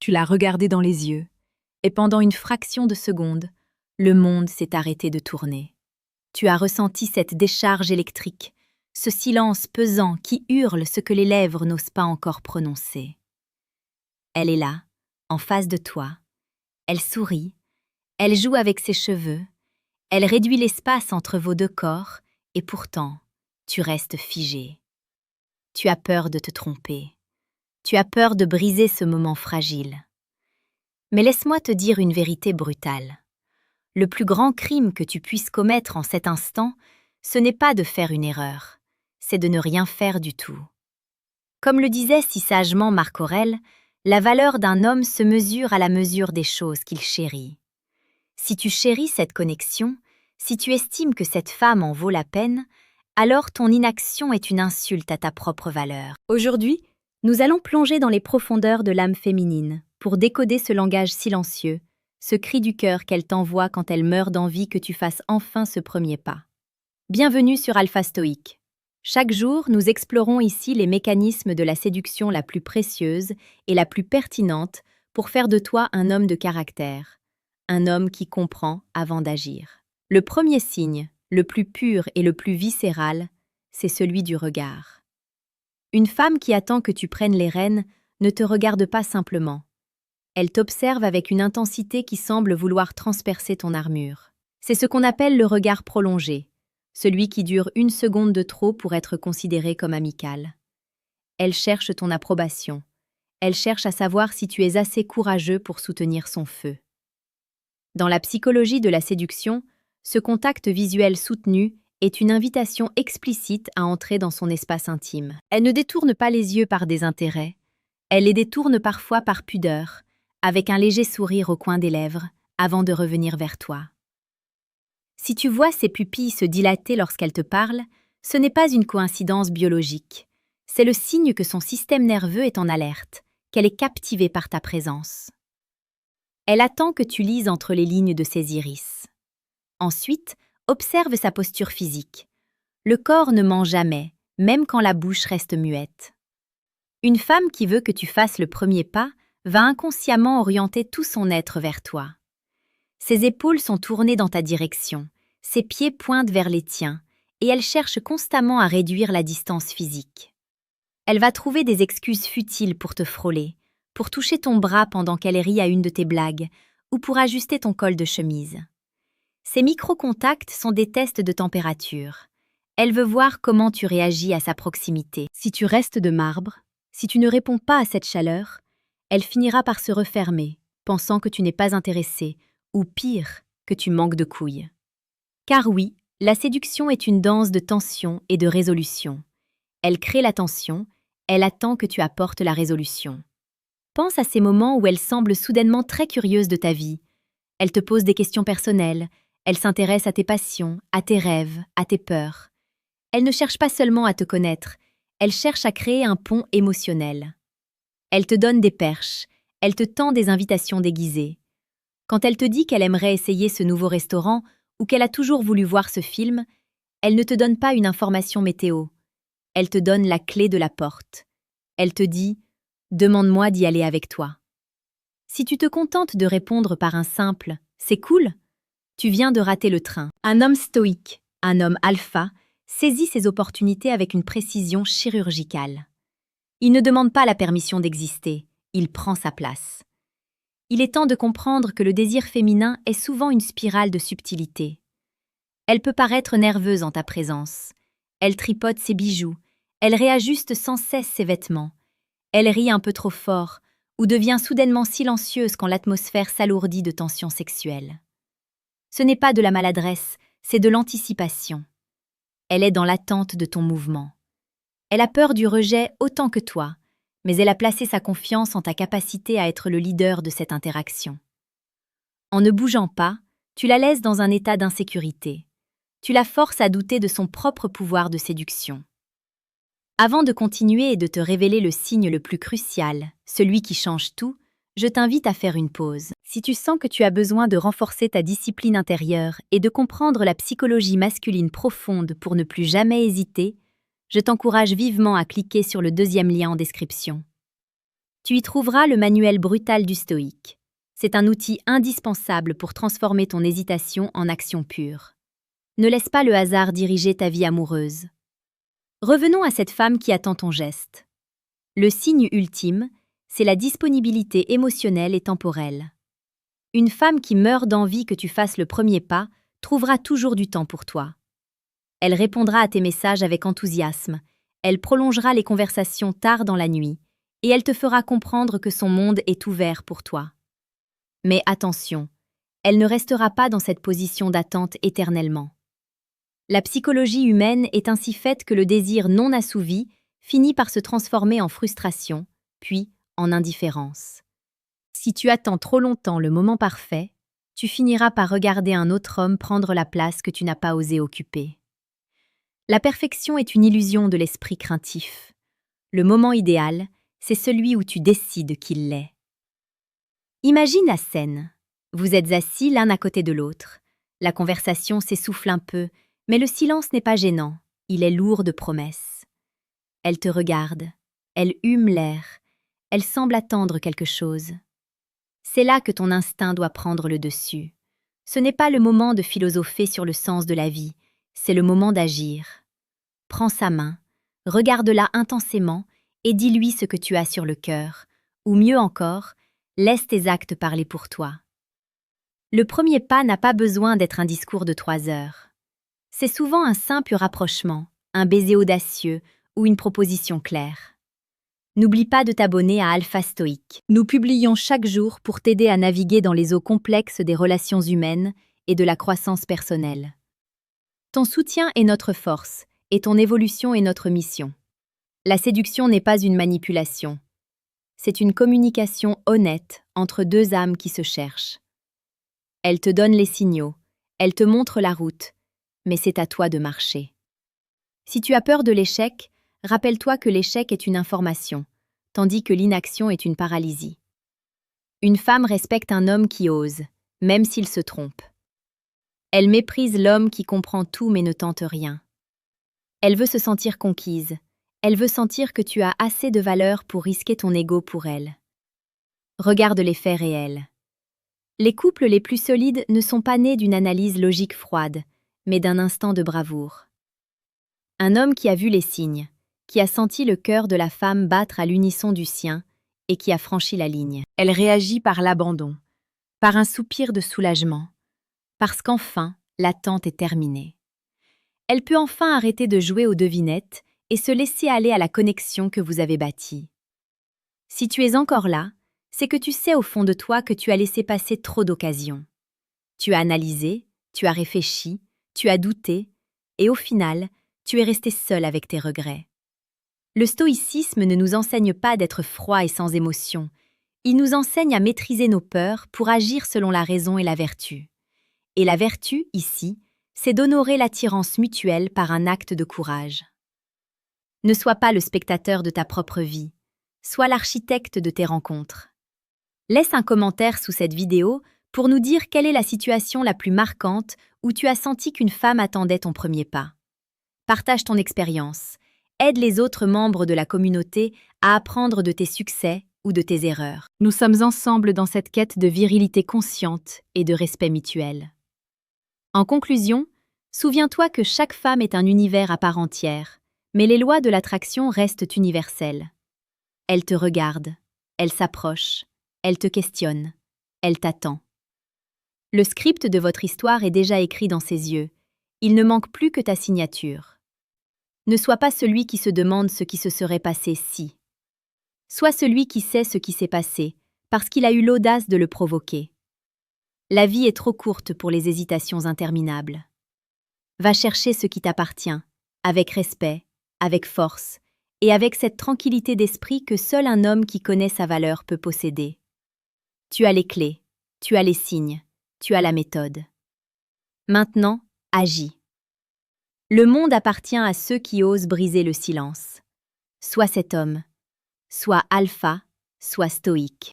Tu l'as regardé dans les yeux, et pendant une fraction de seconde, le monde s'est arrêté de tourner. Tu as ressenti cette décharge électrique, ce silence pesant qui hurle ce que les lèvres n'osent pas encore prononcer. Elle est là, en face de toi. Elle sourit, elle joue avec ses cheveux, elle réduit l'espace entre vos deux corps, et pourtant, tu restes figé. Tu as peur de te tromper. Tu as peur de briser ce moment fragile. Mais laisse-moi te dire une vérité brutale. Le plus grand crime que tu puisses commettre en cet instant, ce n'est pas de faire une erreur, c'est de ne rien faire du tout. Comme le disait si sagement Marc Aurèle, la valeur d'un homme se mesure à la mesure des choses qu'il chérit. Si tu chéris cette connexion, si tu estimes que cette femme en vaut la peine, alors ton inaction est une insulte à ta propre valeur. Aujourd'hui, nous allons plonger dans les profondeurs de l'âme féminine pour décoder ce langage silencieux, ce cri du cœur qu'elle t'envoie quand elle meurt d'envie que tu fasses enfin ce premier pas. Bienvenue sur Alpha Stoïque. Chaque jour, nous explorons ici les mécanismes de la séduction la plus précieuse et la plus pertinente pour faire de toi un homme de caractère, un homme qui comprend avant d'agir. Le premier signe, le plus pur et le plus viscéral, c'est celui du regard. Une femme qui attend que tu prennes les rênes ne te regarde pas simplement. Elle t'observe avec une intensité qui semble vouloir transpercer ton armure. C'est ce qu'on appelle le regard prolongé, celui qui dure une seconde de trop pour être considéré comme amical. Elle cherche ton approbation. Elle cherche à savoir si tu es assez courageux pour soutenir son feu. Dans la psychologie de la séduction, ce contact visuel soutenu est une invitation explicite à entrer dans son espace intime. Elle ne détourne pas les yeux par des intérêts, elle les détourne parfois par pudeur, avec un léger sourire au coin des lèvres, avant de revenir vers toi. Si tu vois ses pupilles se dilater lorsqu'elle te parle, ce n'est pas une coïncidence biologique. C'est le signe que son système nerveux est en alerte, qu'elle est captivée par ta présence. Elle attend que tu lises entre les lignes de ses iris. Ensuite, observe sa posture physique. Le corps ne ment jamais, même quand la bouche reste muette. Une femme qui veut que tu fasses le premier pas va inconsciemment orienter tout son être vers toi. Ses épaules sont tournées dans ta direction, ses pieds pointent vers les tiens, et elle cherche constamment à réduire la distance physique. Elle va trouver des excuses futiles pour te frôler, pour toucher ton bras pendant qu'elle rit à une de tes blagues, ou pour ajuster ton col de chemise. Ces micro-contacts sont des tests de température. Elle veut voir comment tu réagis à sa proximité. Si tu restes de marbre, si tu ne réponds pas à cette chaleur, elle finira par se refermer, pensant que tu n'es pas intéressé, ou pire, que tu manques de couilles. Car oui, la séduction est une danse de tension et de résolution. Elle crée la tension, elle attend que tu apportes la résolution. Pense à ces moments où elle semble soudainement très curieuse de ta vie. Elle te pose des questions personnelles, elle s'intéresse à tes passions, à tes rêves, à tes peurs. Elle ne cherche pas seulement à te connaître, elle cherche à créer un pont émotionnel. Elle te donne des perches, elle te tend des invitations déguisées. Quand elle te dit qu'elle aimerait essayer ce nouveau restaurant ou qu'elle a toujours voulu voir ce film, elle ne te donne pas une information météo. Elle te donne la clé de la porte. Elle te dit « Demande-moi d'y aller avec toi ». Si tu te contentes de répondre par un simple « C'est cool », tu viens de rater le train. Un homme stoïque, un homme alpha, saisit ses opportunités avec une précision chirurgicale. Il ne demande pas la permission d'exister, il prend sa place. Il est temps de comprendre que le désir féminin est souvent une spirale de subtilité. Elle peut paraître nerveuse en ta présence. Elle tripote ses bijoux, elle réajuste sans cesse ses vêtements. Elle rit un peu trop fort ou devient soudainement silencieuse quand l'atmosphère s'alourdit de tensions sexuelles. Ce n'est pas de la maladresse, c'est de l'anticipation. Elle est dans l'attente de ton mouvement. Elle a peur du rejet autant que toi, mais elle a placé sa confiance en ta capacité à être le leader de cette interaction. En ne bougeant pas, tu la laisses dans un état d'insécurité. Tu la forces à douter de son propre pouvoir de séduction. Avant de continuer et de te révéler le signe le plus crucial, celui qui change tout, je t'invite à faire une pause. Si tu sens que tu as besoin de renforcer ta discipline intérieure et de comprendre la psychologie masculine profonde pour ne plus jamais hésiter, je t'encourage vivement à cliquer sur le deuxième lien en description. Tu y trouveras le manuel brutal du stoïque. C'est un outil indispensable pour transformer ton hésitation en action pure. Ne laisse pas le hasard diriger ta vie amoureuse. Revenons à cette femme qui attend ton geste. Le signe ultime, c'est la disponibilité émotionnelle et temporelle. Une femme qui meurt d'envie que tu fasses le premier pas trouvera toujours du temps pour toi. Elle répondra à tes messages avec enthousiasme, elle prolongera les conversations tard dans la nuit, et elle te fera comprendre que son monde est ouvert pour toi. Mais attention, elle ne restera pas dans cette position d'attente éternellement. La psychologie humaine est ainsi faite que le désir non assouvi finit par se transformer en frustration, puis en indifférence. Si tu attends trop longtemps le moment parfait, tu finiras par regarder un autre homme prendre la place que tu n'as pas osé occuper. La perfection est une illusion de l'esprit craintif. Le moment idéal, c'est celui où tu décides qu'il l'est. Imagine la scène. Vous êtes assis l'un à côté de l'autre. La conversation s'essouffle un peu, mais le silence n'est pas gênant, il est lourd de promesses. Elle te regarde, elle hume l'air, elle semble attendre quelque chose. C'est là que ton instinct doit prendre le dessus. Ce n'est pas le moment de philosopher sur le sens de la vie, c'est le moment d'agir. Prends sa main, regarde-la intensément et dis-lui ce que tu as sur le cœur, ou mieux encore, laisse tes actes parler pour toi. Le premier pas n'a pas besoin d'être un discours de 3 heures. C'est souvent un simple rapprochement, un baiser audacieux ou une proposition claire. N'oublie pas de t'abonner à Alpha Stoïque. Nous publions chaque jour pour t'aider à naviguer dans les eaux complexes des relations humaines et de la croissance personnelle. Ton soutien est notre force, et ton évolution est notre mission. La séduction n'est pas une manipulation. C'est une communication honnête entre 2 âmes qui se cherchent. Elle te donne les signaux, elle te montre la route, mais c'est à toi de marcher. Si tu as peur de l'échec, rappelle-toi que l'échec est une information, tandis que l'inaction est une paralysie. Une femme respecte un homme qui ose, même s'il se trompe. Elle méprise l'homme qui comprend tout mais ne tente rien. Elle veut se sentir conquise. Elle veut sentir que tu as assez de valeur pour risquer ton ego pour elle. Regarde les faits réels. Les couples les plus solides ne sont pas nés d'une analyse logique froide, mais d'un instant de bravoure. Un homme qui a vu les signes, qui a senti le cœur de la femme battre à l'unisson du sien et qui a franchi la ligne. Elle réagit par l'abandon, par un soupir de soulagement, parce qu'enfin, l'attente est terminée. Elle peut enfin arrêter de jouer aux devinettes et se laisser aller à la connexion que vous avez bâtie. Si tu es encore là, c'est que tu sais au fond de toi que tu as laissé passer trop d'occasions. Tu as analysé, tu as réfléchi, tu as douté, et au final, tu es resté seul avec tes regrets. Le stoïcisme ne nous enseigne pas d'être froid et sans émotion. Il nous enseigne à maîtriser nos peurs pour agir selon la raison et la vertu. Et la vertu, ici, c'est d'honorer l'attirance mutuelle par un acte de courage. Ne sois pas le spectateur de ta propre vie, sois l'architecte de tes rencontres. Laisse un commentaire sous cette vidéo pour nous dire quelle est la situation la plus marquante où tu as senti qu'une femme attendait ton premier pas. Partage ton expérience, aide les autres membres de la communauté à apprendre de tes succès ou de tes erreurs. Nous sommes ensemble dans cette quête de virilité consciente et de respect mutuel. En conclusion, souviens-toi que chaque femme est un univers à part entière, mais les lois de l'attraction restent universelles. Elle te regarde, elle s'approche, elle te questionne, elle t'attend. Le script de votre histoire est déjà écrit dans ses yeux, il ne manque plus que ta signature. Ne sois pas celui qui se demande ce qui se serait passé si. Sois celui qui sait ce qui s'est passé, parce qu'il a eu l'audace de le provoquer. La vie est trop courte pour les hésitations interminables. Va chercher ce qui t'appartient, avec respect, avec force, et avec cette tranquillité d'esprit que seul un homme qui connaît sa valeur peut posséder. Tu as les clés, tu as les signes, tu as la méthode. Maintenant, agis. Le monde appartient à ceux qui osent briser le silence. Sois cet homme, sois alpha, sois stoïque.